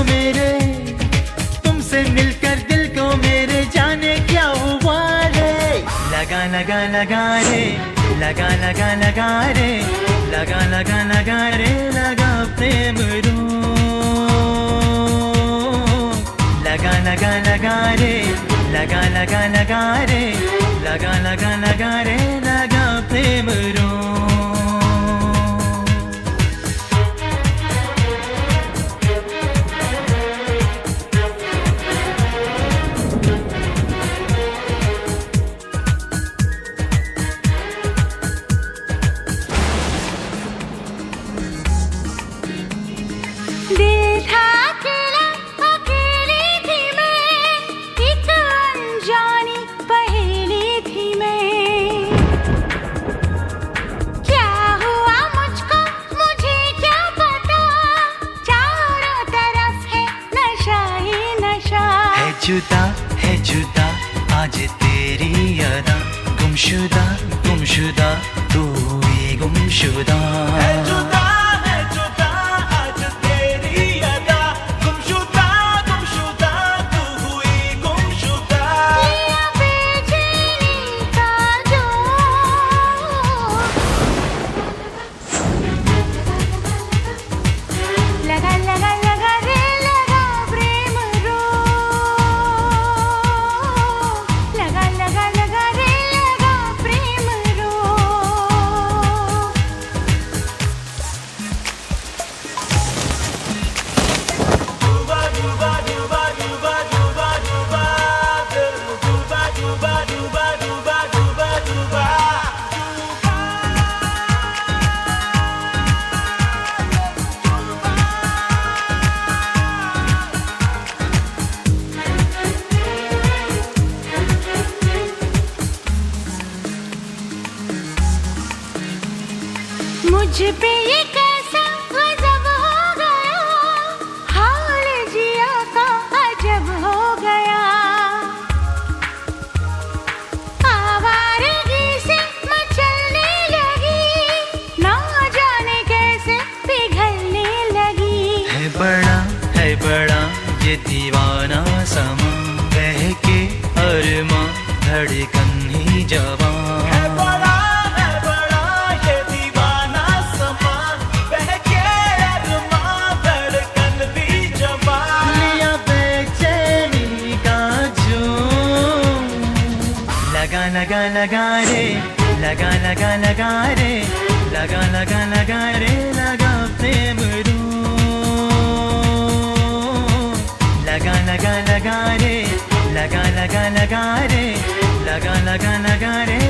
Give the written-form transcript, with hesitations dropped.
मेरे, तुमसे मिलकर दिल को मेरे जाने क्या हुआ रे। लगा लगा लगा रे, लगा लगा लगा रे, लगा लगा लगा रे, लगा प्रेम रोग। लगा लगा लगा रे, लगा लगा लगा रे, लगा लगा लगा रे, लगा प्रेम रोग। दिल था अकेला, अकेली थी मैं, एक अनजानी पहेली थी मैं। क्या हुआ मुझको मुझे क्या पता, चारों तरफ है नशा ही नशा। है जुदा आज तेरी अदा, गुमशुदा गुमशुदा तू ही गुमशुदा। है जुदा आज तेरी अदा, गुमशुदा गुमशुदा तू हुई गुमशुदा। लिया बेचैनी का जोर, लगा लगा लगा रे, लगा प्रेम रोग। लगा लगा लगा रे, लगा प्रेम रोग। डूबा डूबा डूबा डूबा डूबा डूबा, दिल डूबा डूबा डूबा डूबा डूबा डूबा। मुझ पे ये कैसा गजब हो गया, हाल जिया का अजब हो गया। आवारगी से मचलने लगी, ना जाने कैसे पिघलने लगी। है बड़ा ये दीवाना समा, बहके अरमां धड़कन ही जवां। है बड़ा ये दीवाना समा, बहके अरमां धड़कन भी जवां। लिया बेचैनी का जोर, लगा लगा लगा रे, लगा लगा लगा रे, लगा लगा लगा रे, लगा प्रेम रोग। लगा लगा लगा रे, लगा लगा लगा रे, लगा लगा लगा रे।